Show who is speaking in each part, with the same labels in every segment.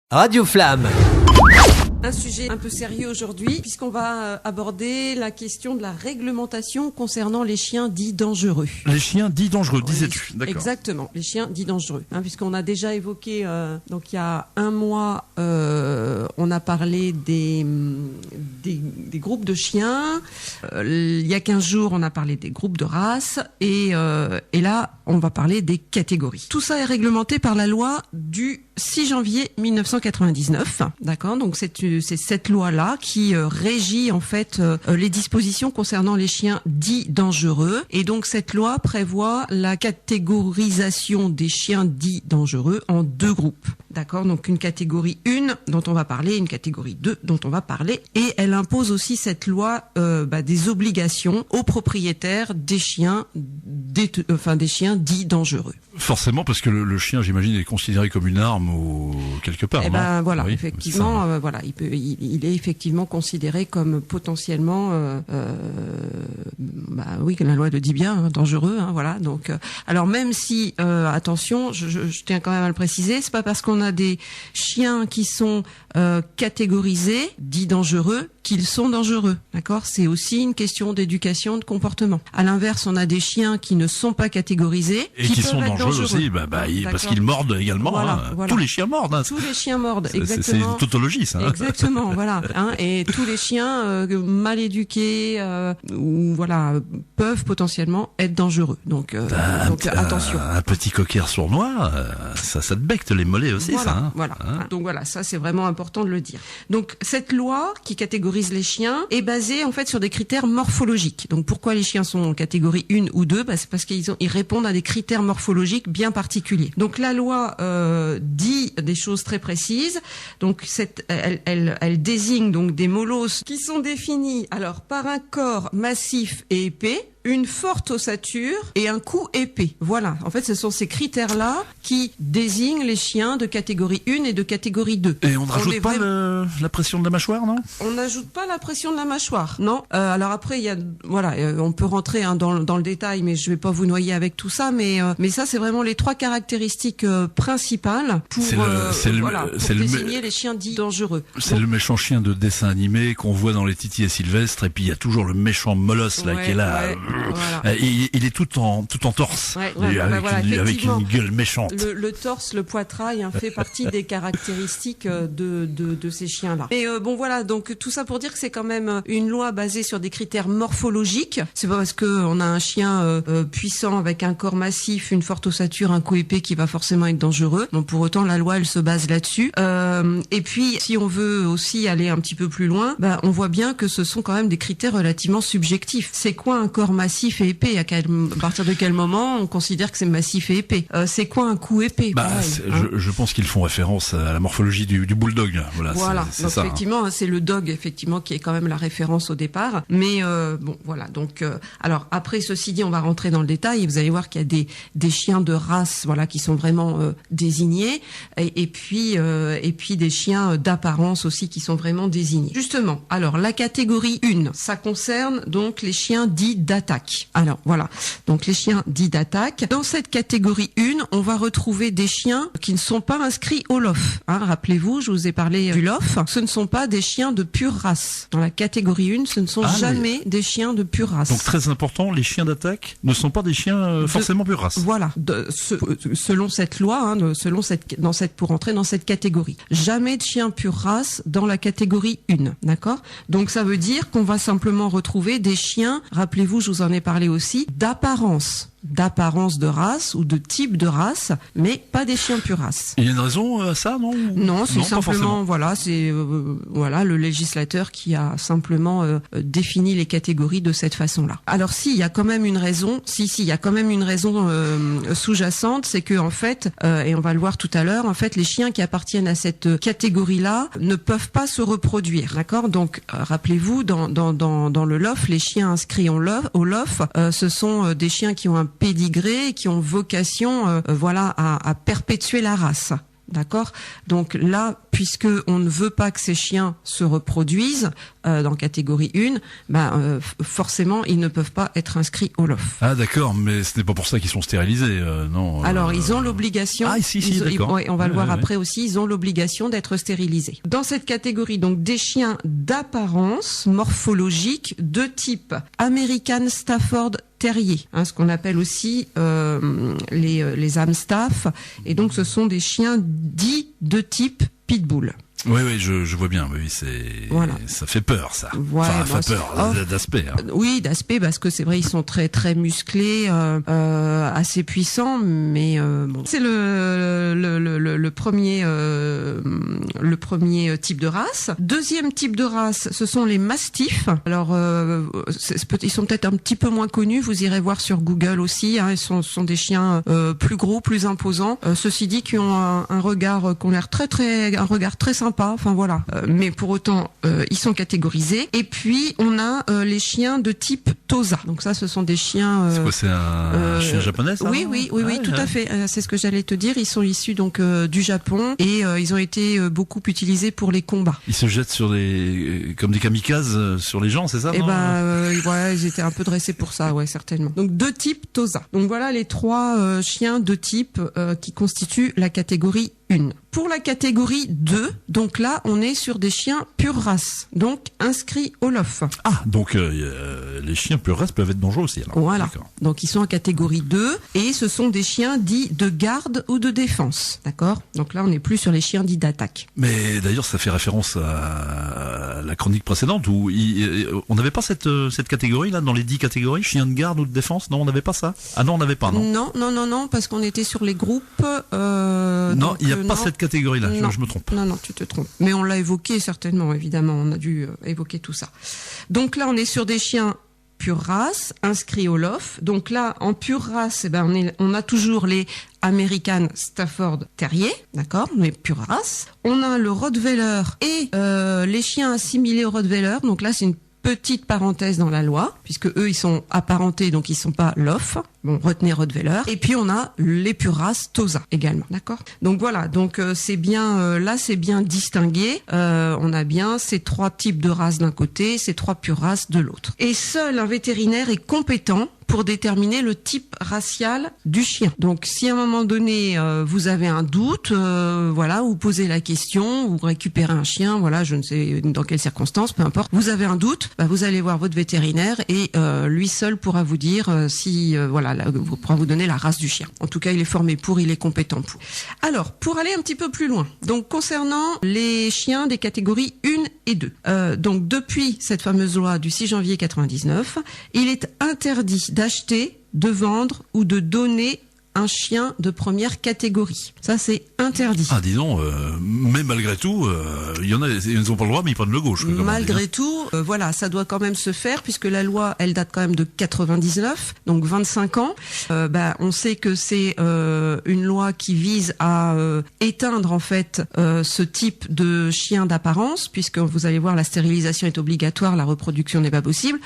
Speaker 1: Radio Flamme.
Speaker 2: Un sujet un peu sérieux aujourd'hui, puisqu'on va aborder la question de la réglementation concernant les chiens dits dangereux.
Speaker 3: Les chiens dits dangereux, disais-tu.
Speaker 2: D'accord. Exactement, les chiens dits dangereux. Puisqu'on a déjà évoqué, donc il y a un mois, on a parlé des groupes de chiens. Il y a 15 jours, on a parlé des groupes de races. Et là, on va parler des catégories. Tout ça est réglementé par la loi du 6 janvier 1999. D'accord, donc c'est cette loi-là qui régit en fait les dispositions concernant les chiens dits dangereux. Et donc cette loi prévoit la catégorisation des chiens dits dangereux en deux groupes. D'accord, donc une catégorie 1 dont on va parler, une catégorie 2 dont on va parler. Et elle impose aussi cette loi des obligations aux propriétaires des chiens, des chiens dits dangereux.
Speaker 3: Forcément, parce que le chien, j'imagine, est considéré comme une arme ou quelque part.
Speaker 2: Eh ben voilà,
Speaker 3: oui,
Speaker 2: effectivement, voilà, il est effectivement considéré comme potentiellement, oui, que la loi le dit bien, dangereux, voilà. Donc, alors même si, attention, je tiens quand même à le préciser, c'est pas parce qu'on a des chiens qui sont catégorisés, dits dangereux, qu'ils sont dangereux, d'accord? C'est aussi une question d'éducation, de comportement. À l'inverse, on a des chiens qui ne sont pas catégorisés
Speaker 3: et qui sont dangereux aussi, parce qu'ils mordent également. Voilà. Tous les chiens mordent.
Speaker 2: Tous les chiens mordent, exactement.
Speaker 3: C'est une tautologie, ça.
Speaker 2: Exactement, voilà. Et tous les chiens mal éduqués, peuvent potentiellement être dangereux. Donc attention.
Speaker 3: Un petit cocker sournois, ça te becte les mollets aussi,
Speaker 2: voilà,
Speaker 3: ça.
Speaker 2: Voilà. Donc voilà, ça c'est vraiment important de le dire. Donc cette loi qui catégorise les chiens est basée en fait sur des critères morphologiques. Donc pourquoi les chiens sont en catégorie 1 ou 2 ? C'est parce qu'ils répondent à des critères morphologiques bien particuliers. Donc la loi dit des choses très précises. Donc elle désigne donc des molosses qui sont définis alors par un corps massif et épais, une forte ossature et un cou épais. Voilà. En fait, ce sont ces critères-là qui désignent les chiens de catégorie 1 et de catégorie 2.
Speaker 3: Et on ne rajoute pas la pression de la mâchoire, non ?
Speaker 2: On n'ajoute pas la pression de la mâchoire, non. Alors après, il y a, on peut rentrer dans le détail, mais je vais pas vous noyer avec tout ça. Mais ça, c'est vraiment les trois caractéristiques principales pour désigner les chiens dits dangereux.
Speaker 3: C'est le méchant chien de dessin animé qu'on voit dans les Titi et Sylvestre, et puis il y a toujours le méchant molosse là qui est là.
Speaker 2: Ouais. Voilà.
Speaker 3: Il est tout en torse, avec une gueule méchante.
Speaker 2: Le torse, le poitrail fait partie des caractéristiques de ces chiens-là. Et donc tout ça pour dire que c'est quand même une loi basée sur des critères morphologiques. C'est pas parce que on a un chien puissant avec un corps massif, une forte ossature, un cou épais qui va forcément être dangereux. Donc pour autant la loi elle se base là-dessus. Et puis si on veut aussi aller un petit peu plus loin, on voit bien que ce sont quand même des critères relativement subjectifs. C'est quoi un corps massif et épais? À partir de quel moment on considère que c'est massif et épais? C'est quoi un cou épais?
Speaker 3: Je pense qu'ils font référence à la morphologie du bulldog. Voilà. C'est
Speaker 2: donc
Speaker 3: ça,
Speaker 2: effectivement, c'est le dog effectivement qui est quand même la référence au départ. Mais donc alors après ceci dit, on va rentrer dans le détail et vous allez voir qu'il y a des chiens de race qui sont vraiment désignés et puis des chiens d'apparence aussi qui sont vraiment désignés. Justement, alors la catégorie 1, ça concerne donc les chiens dits d'attaque. Alors voilà, donc les chiens dits d'attaque. Dans cette catégorie 1, on va retrouver des chiens qui ne sont pas inscrits au LOF. Rappelez-vous, je vous ai parlé du LOF. Ce ne sont pas des chiens de pure race. Dans la catégorie 1, ce ne sont jamais des chiens de pure race.
Speaker 3: Donc très important, les chiens d'attaque ne sont pas des chiens forcément pure race.
Speaker 2: Voilà, selon cette loi, pour entrer dans cette catégorie. Jamais de chiens pure race dans la catégorie 1, d'accord ? Donc ça veut dire qu'on va simplement retrouver des chiens, rappelez-vous, je vous en ai parlé aussi, d'apparence de race ou de type de race, mais pas des chiens pure race.
Speaker 3: Il y a une raison à ça, non ?
Speaker 2: Non, c'est simplement le législateur qui a simplement défini les catégories de cette façon-là. Alors il y a quand même une raison, il y a quand même une raison sous-jacente, c'est que en fait, et on va le voir tout à l'heure, en fait, les chiens qui appartiennent à cette catégorie-là ne peuvent pas se reproduire, d'accord ? Donc rappelez-vous, dans le LOF, les chiens inscrits au LOF, ce sont des chiens qui ont un pédigré, qui ont vocation à perpétuer la race. D'accord ? Donc là, puisque on ne veut pas que ces chiens se reproduisent dans catégorie 1, forcément ils ne peuvent pas être inscrits au LOF.
Speaker 3: Ah d'accord, mais ce n'est pas pour ça qu'ils sont stérilisés, non.
Speaker 2: Alors ils ont l'obligation.
Speaker 3: Ah si, d'accord.
Speaker 2: On va le voir après aussi. Ils ont l'obligation d'être stérilisés. Dans cette catégorie, donc des chiens d'apparence morphologique de type American Stafford Terrier, ce qu'on appelle aussi les Amstaff, et donc ce sont des chiens dits de type pitbull.
Speaker 3: Oui, je vois bien. Oui, ça fait peur, ça.
Speaker 2: Ouais,
Speaker 3: ça fait peur d'aspect. Hein.
Speaker 2: Oui, d'aspect, parce que c'est vrai, ils sont très très musclés, assez puissants, mais bon. C'est le premier type de race. Deuxième type de race, ce sont les mastifs. Alors, ils sont peut-être un petit peu moins connus. Vous irez voir sur Google aussi. Ils sont des chiens plus gros, plus imposants. Ceci dit, qui ont un regard, qui ont l'air un regard très sympa. Enfin voilà, mais pour autant ils sont catégorisés. Et puis on a les chiens de type Tosa. Donc ça, ce sont des chiens.
Speaker 3: C'est quoi, c'est un chien japonais, ça?
Speaker 2: Oui, tout à fait. C'est ce que j'allais te dire. Ils sont issus donc du Japon et ils ont été beaucoup utilisés pour les combats.
Speaker 3: Ils se jettent comme des kamikazes sur les gens, c'est ça?
Speaker 2: Ils étaient un peu dressés pour ça, ouais, certainement. Donc de type Tosa. Donc voilà les 3 chiens de type qui constituent la catégorie 1. Pour la catégorie 2, donc là, on est sur des chiens pure race, donc inscrits au LOF.
Speaker 3: Ah, donc les chiens pure race peuvent être dangereux aussi, alors.
Speaker 2: Voilà.
Speaker 3: D'accord.
Speaker 2: Donc ils sont en catégorie 2 et ce sont des chiens dits de garde ou de défense. D'accord? Donc là, on n'est plus sur les chiens dits d'attaque.
Speaker 3: Mais d'ailleurs, ça fait référence à la chronique précédente où on n'avait pas cette catégorie là dans les 10 catégories, chiens de garde ou de défense. Non, on n'avait pas ça. Ah non, on n'avait pas, non.
Speaker 2: Non, parce qu'on était sur les groupes.
Speaker 3: Non, il n'y a pas cette catégorie-là. Je me trompe.
Speaker 2: Non, tu te trompes. Mais on l'a évoqué certainement, évidemment. On a dû évoquer tout ça. Donc là, on est sur des chiens pure race, inscrits au LOF. Donc là, en pure race, on a toujours les American Stafford Terrier, d'accord, mais pure race. On a le Rottweiler et les chiens assimilés au Rottweiler. Donc là, c'est une petite parenthèse dans la loi, puisque eux, ils sont apparentés, donc ils sont pas LOF. Bon, retenez Rottweiler. Et puis on a les pures races Tosa également, d'accord. Donc voilà, donc c'est bien là, c'est bien distingué. On a bien ces 3 types de races d'un côté, ces 3 pures races de l'autre. Et seul un vétérinaire est compétent pour déterminer le type racial du chien. Donc, si à un moment donné vous avez un doute, vous posez la question, vous récupérez un chien, je ne sais dans quelles circonstances, peu importe, vous avez un doute, vous allez voir votre vétérinaire et lui seul pourra vous dire pourra vous donner la race du chien. En tout cas, il est formé pour, il est compétent pour. Alors, pour aller un petit peu plus loin, donc concernant les chiens des catégories 1 et 2, donc depuis cette fameuse loi du 6 janvier 99, il est interdit d'acheter, de vendre ou de donner un chien de première catégorie. Ça, c'est interdit.
Speaker 3: Ah, dis donc, mais malgré tout, il y en a, ils n'ont pas le droit, mais ils prennent le gauche.
Speaker 2: Malgré tout, ça doit quand même se faire, puisque la loi, elle date quand même de 99, donc 25 ans. On sait que c'est une loi qui vise à éteindre, en fait, ce type de chien d'apparence, puisque vous allez voir, la stérilisation est obligatoire, la reproduction n'est pas possible.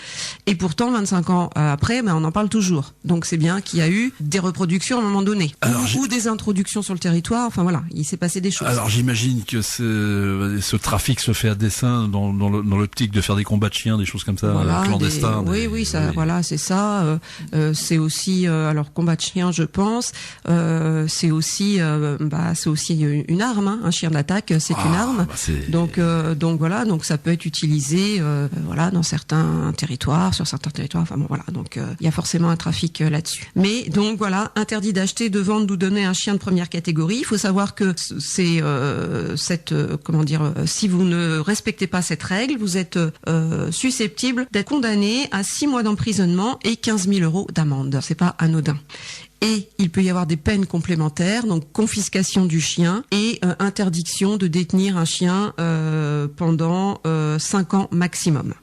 Speaker 2: Et pourtant, 25 ans après, on en parle toujours. Donc, c'est bien qu'il y a eu des reproductions à un moment donné, ou des introductions sur le territoire. Enfin voilà, il s'est passé des choses.
Speaker 3: Alors j'imagine que ce trafic se fait à dessein dans l'optique de faire des combats de chiens, des choses comme ça, clandestins.
Speaker 2: C'est ça. C'est aussi combat de chiens, je pense. C'est aussi une arme. Un chien d'attaque, c'est une arme. Donc ça peut être utilisé dans certains territoires, sur certains territoires. Enfin bon voilà. Donc il y a forcément un trafic là-dessus. Mais donc voilà, interdit d'acheter, de vendre ou donner un chien de première catégorie. Il faut savoir que c'est si vous ne respectez pas cette règle, vous êtes susceptible d'être condamné à 6 mois d'emprisonnement et 15 000 € d'amende. C'est pas anodin. Et il peut y avoir des peines complémentaires, donc confiscation du chien et interdiction de détenir un chien pendant 5 ans maximum.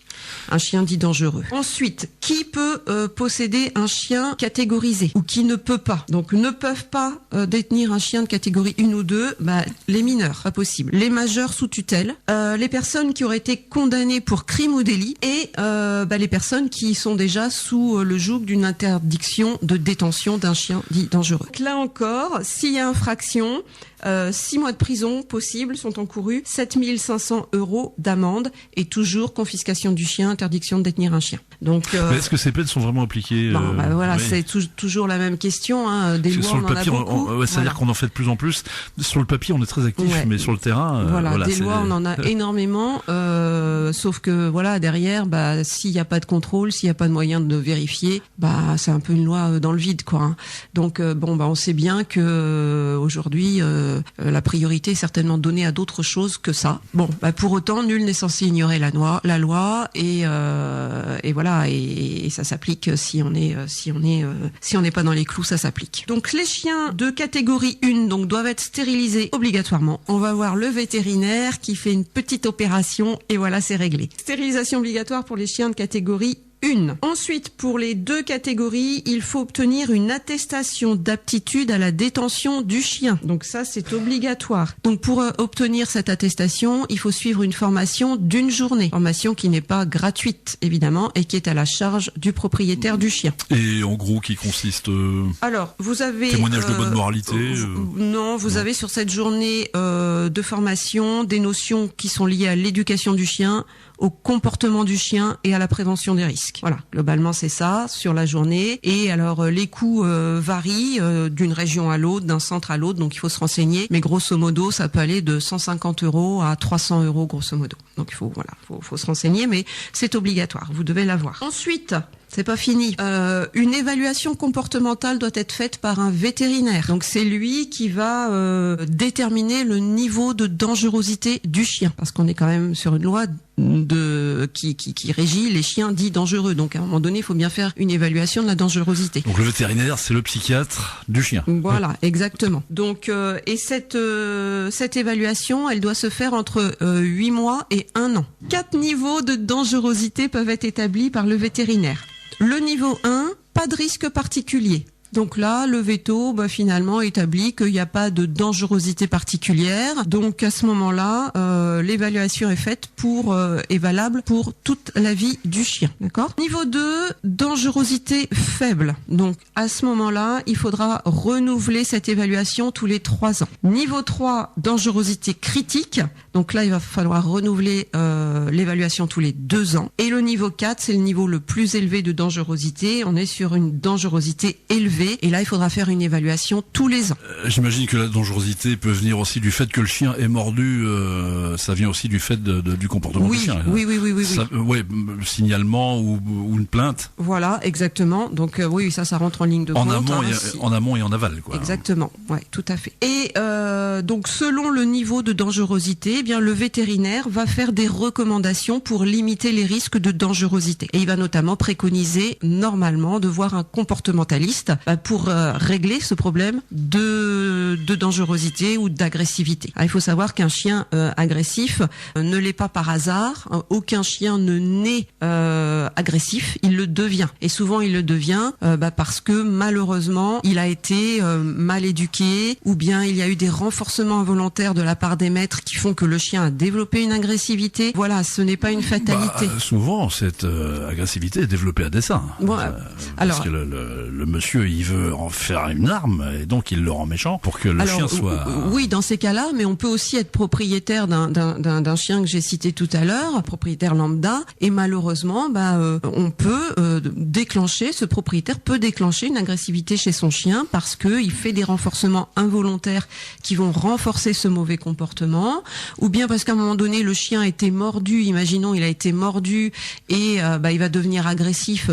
Speaker 2: Un chien dit dangereux. Ensuite, qui peut posséder un chien catégorisé ou qui ne peut pas? Donc, ne peuvent pas détenir un chien de catégorie 1 ou 2, les mineurs, pas possible. Les majeurs sous tutelle, les personnes qui auraient été condamnées pour crime ou délit et les personnes qui sont déjà sous le joug d'une interdiction de détention d'un chien dit dangereux. Là encore, s'il y a infraction, 6 mois de prison possibles sont encourus, 7 500 € d'amende et toujours confiscation du chien, interdiction de détenir un chien. Donc,
Speaker 3: mais est-ce que ces peines sont vraiment appliquées
Speaker 2: voilà,
Speaker 3: oui.
Speaker 2: c'est toujours la même question. Hein. Des lois,
Speaker 3: sur le papier,
Speaker 2: on en a beaucoup.
Speaker 3: c'est-à-dire qu'on en fait de plus en plus. Sur le papier, on est très actif, mais sur le terrain,
Speaker 2: des lois, on en a énormément. Sauf que voilà, derrière, s'il n'y a pas de contrôle, s'il n'y a pas de moyen de vérifier, c'est un peu une loi dans le vide, quoi. Hein. Donc on sait bien que aujourd'hui, la priorité est certainement donnée à d'autres choses que ça. Bon, pour autant, nul n'est censé ignorer la loi et voilà, et ça s'applique si on n'est pas dans les clous, ça s'applique. Donc les chiens de catégorie 1 doivent être stérilisés obligatoirement. On va voir le vétérinaire qui fait une petite opération et voilà, c'est réglé. Stérilisation obligatoire pour les chiens de catégorie 1. Ensuite, pour les 2 catégories, il faut obtenir une attestation d'aptitude à la détention du chien. Donc ça, c'est obligatoire. Donc pour obtenir cette attestation, il faut suivre une formation d'1 journée. Formation qui n'est pas gratuite, évidemment, et qui est à la charge du propriétaire du chien.
Speaker 3: Et en gros, qui consiste...
Speaker 2: Alors, vous avez...
Speaker 3: Témoignage de bonne moralité
Speaker 2: Non, vous avez sur cette journée de formation des notions qui sont liées à l'éducation du chien, au comportement du chien et à la prévention des risques. Voilà, globalement c'est ça sur la journée. Et alors les coûts varient d'une région à l'autre, d'un centre à l'autre, donc il faut se renseigner. Mais grosso modo, ça peut aller de 150 € à 300 € grosso modo. Donc il faut se renseigner, mais c'est obligatoire. Vous devez l'avoir. Ensuite, c'est pas fini. Une évaluation comportementale doit être faite par un vétérinaire. Donc c'est lui qui va déterminer le niveau de dangerosité du chien, parce qu'on est quand même sur une loi qui régit les chiens dits dangereux. Donc à un moment donné, il faut bien faire une évaluation de la dangerosité.
Speaker 3: Donc le vétérinaire, c'est le psychiatre du chien.
Speaker 2: Voilà, exactement. Donc et cette évaluation, elle doit se faire entre 8 mois et 1 an. 4 niveaux de dangerosité peuvent être établis par le vétérinaire. Le niveau 1, pas de risque particulier. Donc là, le véto, finalement, établit qu'il n'y a pas de dangerosité particulière. Donc à ce moment-là, l'évaluation est faite est valable pour toute la vie du chien. D'accord ? Niveau 2, dangerosité faible. Donc à ce moment-là, il faudra renouveler cette évaluation tous les 3 ans. Niveau 3, dangerosité critique. Donc là, il va falloir renouveler l'évaluation tous les 2 ans. Et le niveau 4, c'est le niveau le plus élevé de dangerosité. On est sur une dangerosité élevée. Et là, il faudra faire une évaluation tous les ans.
Speaker 3: J'imagine que la dangerosité peut venir aussi du fait que le chien est mordu. Ça vient aussi du fait du comportement du chien.
Speaker 2: Oui.
Speaker 3: Signalement ou une plainte.
Speaker 2: Voilà, exactement. Donc oui, ça rentre en ligne de compte.
Speaker 3: En amont et en aval, quoi.
Speaker 2: Exactement. Ouais, tout à fait. Et donc, selon le niveau de dangerosité, le vétérinaire va faire des recommandations pour limiter les risques de dangerosité. Et il va notamment préconiser, normalement, de voir un comportementaliste pour régler ce problème de dangerosité ou d'agressivité. Alors, il faut savoir qu'un chien agressif ne l'est pas par hasard. Aucun chien ne naît agressif, il le devient. Et souvent, il le devient parce que malheureusement, il a été mal éduqué, ou bien il y a eu des renforcements involontaires de la part des maîtres qui font que le chien a développé une agressivité. Voilà, ce n'est pas une fatalité.
Speaker 3: Souvent, cette agressivité est développée à dessein. Parce que le monsieur, il veut en faire une arme, et donc il le rend méchant pour que le chien soit...
Speaker 2: Oui, dans ces cas-là, mais on peut aussi être propriétaire d'un chien que j'ai cité tout à l'heure, propriétaire lambda, et malheureusement, ce propriétaire peut déclencher une agressivité chez son chien parce que il fait des renforcements involontaires qui vont renforcer ce mauvais comportement, ou bien parce qu'à un moment donné, le chien a été mordu, imaginons, il a été mordu, et il va devenir agressif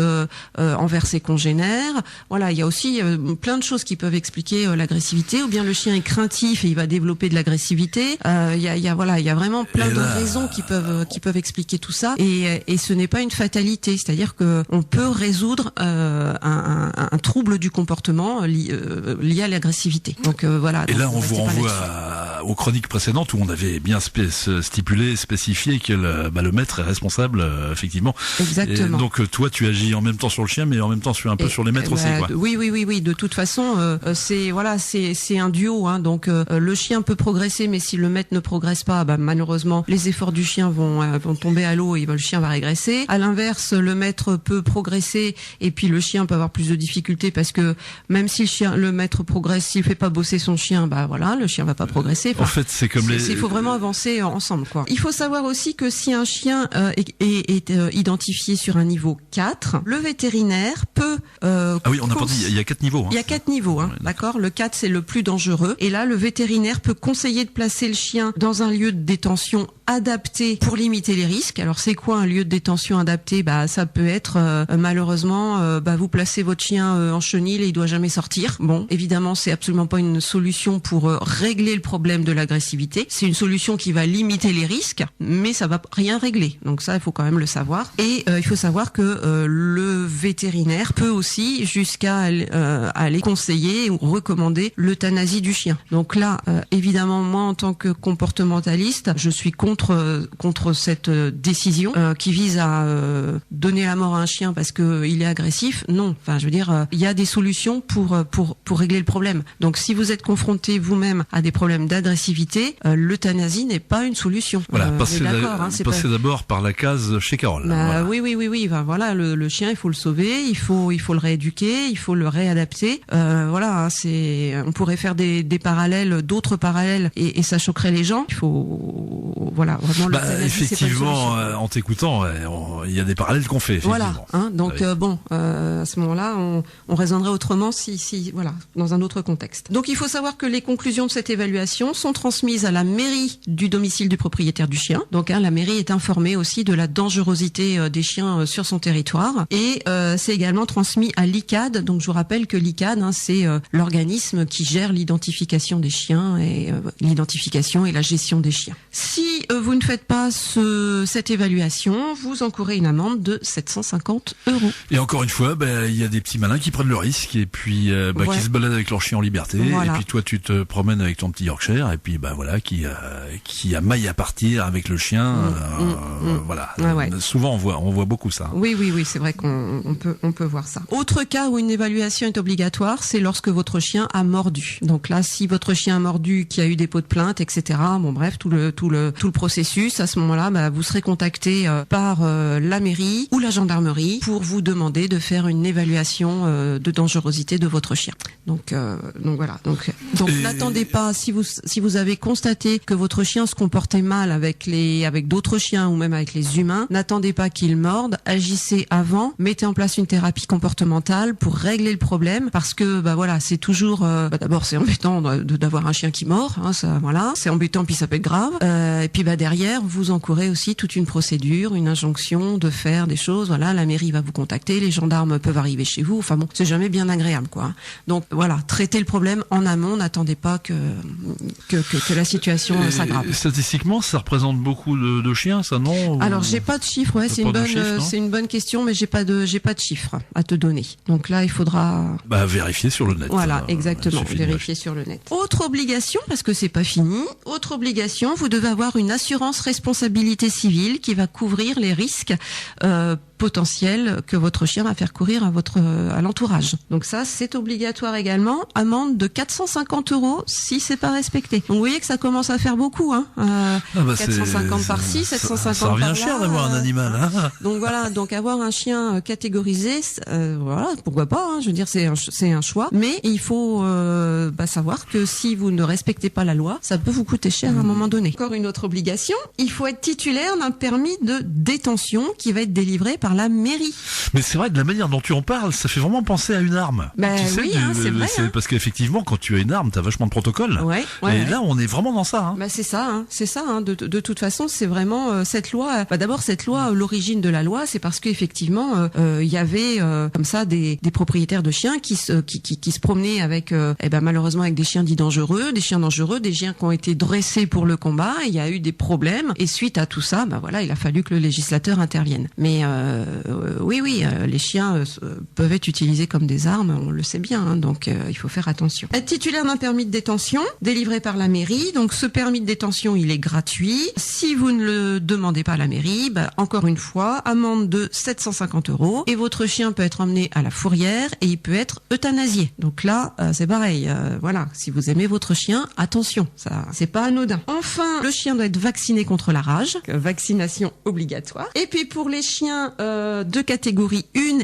Speaker 2: envers ses congénères. Voilà, il y a aussi plein de choses qui peuvent expliquer l'agressivité, ou bien le chien est craintif et il va développer de l'agressivité. Il y a vraiment plein de raisons qui peuvent expliquer tout ça, et ce n'est pas une fatalité, c'est-à-dire que on peut résoudre un trouble du comportement lié à l'agressivité. Donc voilà.
Speaker 3: Et là, on vous renvoie aux chroniques précédentes où on avait bien spécifié que le maître est responsable, effectivement.
Speaker 2: Exactement.
Speaker 3: Et donc toi, tu agis en même temps sur le chien, mais en même temps sur les maîtres aussi, quoi.
Speaker 2: Oui. De toute façon, c'est un duo. Donc le chien peut progresser, mais si le maître ne progresse pas, malheureusement, les efforts du chien vont tomber à l'eau et le chien va régresser. À l'inverse, le maître peut progresser et puis le chien peut avoir plus de difficultés parce que même si le maître progresse, s'il fait pas bosser son chien, bah voilà, le chien va pas progresser. Enfin,
Speaker 3: en fait, c'est comme
Speaker 2: il faut vraiment avancer ensemble, quoi. Il faut savoir aussi que si un chien est identifié sur un niveau 4, le vétérinaire peut...
Speaker 3: ah oui, on n'a pas dit, il y a 4 niveaux. Hein.
Speaker 2: Il y a 4 niveaux, hein, d'accord. Le 4, c'est le plus dangereux. Et là, le vétérinaire peut conseiller de placer le chien dans un lieu de détention adapté pour limiter les risques. Alors, c'est quoi un lieu de détention adapté? Bah, ça peut être, malheureusement, vous placez votre chien en chenil et il doit jamais sortir. Bon, évidemment, c'est absolument pas une solution pour régler le problème de l'agressivité. C'est une solution qui va limiter les risques, mais ça va rien régler. Donc ça, il faut quand même le savoir. Et il faut savoir que le vétérinaire peut aussi jusqu'à aller conseiller ou recommander l'euthanasie du chien. Donc là, évidemment, moi, en tant que comportementaliste, je suis contre cette décision qui vise à donner la mort à un chien parce que il est agressif. Non, enfin, je veux dire, il y a des solutions pour régler le problème. Donc, si vous êtes confronté vous-même à des problèmes d'agressivité, l'euthanasie n'est pas une solution.
Speaker 3: Voilà, passez d'abord par la case chez Carole.
Speaker 2: Bah, voilà. Oui. Ben, voilà, le chien, il faut le sauver, il faut le rééduquer, il faut le réadapter. Voilà, on pourrait faire des parallèles, d'autres parallèles, et ça choquerait les gens. Il faut, voilà, vraiment l'euthanasie.
Speaker 3: Effectivement, en t'écoutant, il y a des parallèles qu'on fait.
Speaker 2: Voilà. Hein, donc à ce moment-là, on raisonnerait autrement si voilà, dans un autre contexte. Donc il faut savoir que les conclusions de cette évaluation sont transmises à la mairie du domicile du propriétaire du chien. Donc la mairie est informée aussi de la dangerosité des chiens sur son territoire, et c'est également transmis à l'ICAD. Donc je vous rappelle que l'ICAD, c'est l'organisme qui gère l'identification des chiens et l'identification et la gestion des chiens. Si vous ne faites pas cette évaluation, vous encourez une amende de 750 €.
Speaker 3: Et encore une fois, il y a des petits malins qui prennent le risque et puis qui se baladent avec leur chien en liberté. Voilà. Et puis toi, tu te promènes avec ton petit Yorkshire et puis voilà, qui a maille à partir avec le chien. Voilà. Ouais. Souvent, on voit beaucoup ça.
Speaker 2: Oui, c'est vrai qu'on peut voir ça. Autre cas où une évaluation est obligatoire, c'est lorsque votre chien a mordu. Donc là, si votre chien a mordu, qui a eu dépôt de plainte, etc. Bon, bref, tout le processus. À ce moment-là, vous serez contacté par la mairie ou la gendarmerie pour vous demander de faire une évaluation de dangerosité de votre chien. Donc voilà. Donc n'attendez pas, si vous avez constaté que votre chien se comportait mal avec d'autres chiens ou même avec les humains, n'attendez pas qu'il morde, agissez avant, mettez en place une thérapie comportementale pour régler le problème, parce que voilà, c'est toujours d'abord c'est embêtant d'avoir un chien qui mord, hein, ça voilà, c'est embêtant puis ça peut être grave. Et puis derrière, vous encourez aussi toute une procédure, une injonction de faire des choses. Voilà, la mairie va vous contacter, les gendarmes peuvent arriver chez vous. Enfin bon, c'est jamais bien agréable, quoi. Donc voilà, traitez le problème en amont. N'attendez pas que la situation s'aggrave.
Speaker 3: Statistiquement, ça représente beaucoup de chiens, ça, non?
Speaker 2: Alors j'ai pas de chiffres. Ouais, c'est une bonne question, mais j'ai pas de chiffres à te donner. Donc là, il faudra
Speaker 3: vérifier sur le net.
Speaker 2: Voilà, exactement, vérifier sur le net. Autre obligation, parce que c'est pas fini. Autre obligation, vous devez avoir une assurance responsabilité civile qui va couvrir les risques potentiels que votre chien va faire courir à l'entourage. Donc ça, c'est obligatoire également. Amende de 450 € si c'est pas respecté. Donc vous voyez que ça commence à faire beaucoup, hein. 450 par-ci, 750 par-là.
Speaker 3: Ça revient cher d'avoir un animal, hein.
Speaker 2: Donc voilà, donc avoir un chien catégorisé, voilà, pourquoi pas, hein. Je veux dire, c'est un choix, mais il faut savoir que si vous ne respectez pas la loi, ça peut vous coûter cher à un moment donné. Encore une autre obligation, il faut être titulaire d'un permis de détention qui va être délivré par la mairie.
Speaker 3: Mais c'est vrai, de la manière dont tu en parles, ça fait vraiment penser à une arme.
Speaker 2: Tu sais, oui, c'est vrai. Hein.
Speaker 3: Parce qu'effectivement, quand tu as une arme, t'as vachement de protocole.
Speaker 2: Ouais,
Speaker 3: là, on est vraiment dans ça. Hein.
Speaker 2: C'est ça. Hein. De toute façon, c'est vraiment cette loi. D'abord, cette loi, l'origine de la loi, c'est parce qu'effectivement, il y avait comme ça des propriétaires de chiens qui se promenaient avec, malheureusement, avec des chiens dits dangereux, des chiens qui ont été dressés pour le combat. Il y a eu des problèmes et suite à tout ça, il a fallu que le législateur intervienne. Mais oui, les chiens peuvent être utilisés comme des armes, on le sait bien, hein, donc il faut faire attention. Être titulaire d'un permis de détention délivré par la mairie, donc ce permis de détention, il est gratuit. Si vous ne le demandez pas à la mairie, encore une fois, amende de 750 € et votre chien peut être emmené à la fourrière et il peut être euthanasié. Donc là, c'est pareil, voilà, si vous aimez votre chien, attention, ça, c'est pas anodin. Enfin, le chien doit être vacciné contre la rage, vaccination obligatoire. Et puis pour les chiens de catégorie 1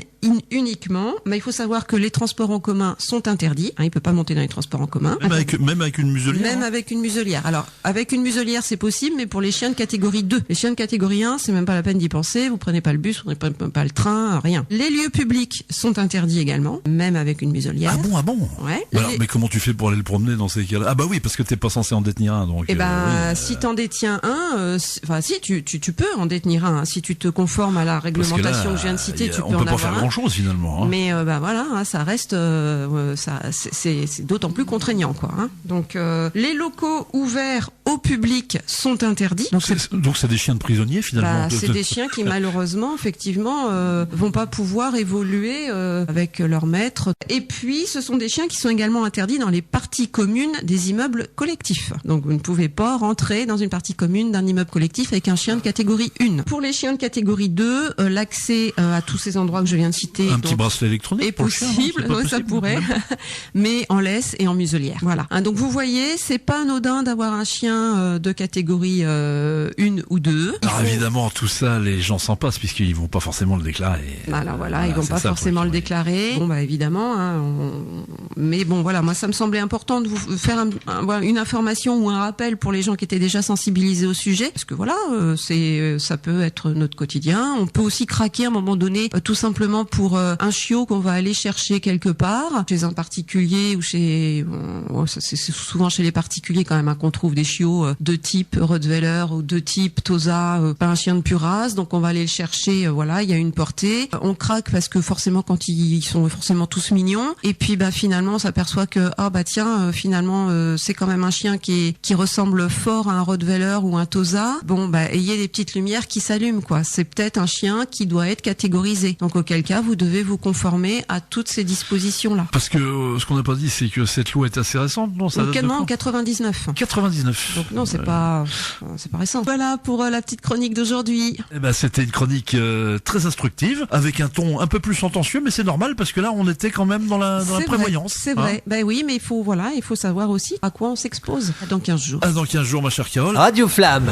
Speaker 2: uniquement, il faut savoir que les transports en commun sont interdits. Hein, il peut pas monter dans les transports en commun.
Speaker 3: Même avec une muselière.
Speaker 2: Même avec une muselière. Alors, avec une muselière, c'est possible, mais pour les chiens de catégorie 2. Les chiens de catégorie 1, c'est même pas la peine d'y penser. Vous prenez pas le bus, vous prenez pas le train, rien. Les lieux publics sont interdits également, même avec une muselière.
Speaker 3: Ah bon.
Speaker 2: Ouais.
Speaker 3: Alors, mais comment tu fais pour aller le promener dans ces cas-là? Ah bah oui, parce que t'es pas censé en détenir un, donc.
Speaker 2: Oui, si t'en détiens un, si tu peux en détenir un. Hein, si tu te conformes à la réglementation que je viens de citer, tu peux en avoir un.
Speaker 3: On peut pas faire grand-chose finalement. Hein.
Speaker 2: Mais voilà, hein, ça reste, c'est d'autant plus contraignant, quoi. Hein. Donc les locaux ouverts au public sont interdits.
Speaker 3: Donc c'est des chiens de prisonniers finalement.
Speaker 2: C'est des chiens qui malheureusement, effectivement, vont pas pouvoir évoluer avec leur maître. Et puis ce sont des chiens qui sont également interdits dans les parties communes des immeubles collectifs. Donc vous ne pouvez pas rentrer dans une partie commune d'un immeuble collectif avec un chien de catégorie 1. Pour les chiens de catégorie 2, l'accès à tous ces endroits que je viens de citer
Speaker 3: un petit bracelet électronique
Speaker 2: est possible, ça pourrait, mais en laisse et en muselière. Voilà. Hein, donc vous voyez, c'est pas anodin d'avoir un chien de catégorie 1 ou 2.
Speaker 3: Alors évidemment, tout ça, les gens s'en passent puisqu'ils vont pas forcément le déclarer.
Speaker 2: Voilà, ils vont pas forcément le déclarer. Bon, évidemment, hein, mais bon, voilà, moi ça me semblait important de vous faire une information ou un rappel pour les gens qui étaient déjà sensibilisés au sujet, parce que voilà, ça peut être notre quotidien. On peut aussi craquer à un moment donné, tout simplement pour un chiot qu'on va aller chercher quelque part, chez un particulier ou c'est souvent chez les particuliers quand même hein, qu'on trouve des chiots de type Rottweiler ou de type Tosa, pas un chien de pure race, donc on va aller le chercher, voilà, il y a une portée. On craque parce que forcément quand ils sont forcément tous mignons, et puis finalement on s'aperçoit que finalement c'est quand même un chien qui ressemble fort à un Rottweiler ou un Tosa. Bon ayez des petites lumières qui s'allument, quoi. C'est peut-être un chien qui doit être catégorisé. Donc auquel cas vous devez vous conformer à toutes ces dispositions-là.
Speaker 3: Parce que ce qu'on n'a pas dit, c'est que cette loi est assez récente, non? Ça date de quand ?
Speaker 2: 99.
Speaker 3: 99.
Speaker 2: Donc non, c'est pas récent. Voilà pour la petite chronique d'aujourd'hui.
Speaker 3: C'était une chronique très instructive, avec un ton un peu plus sentencieux, mais c'est normal parce que là, on était quand même dans la prévoyance.
Speaker 2: C'est vrai. Oui, mais il faut savoir aussi à quoi on s'expose dans 15 jours.
Speaker 3: Dans 15 jours, ma chère Carole.
Speaker 1: Radio Flamme.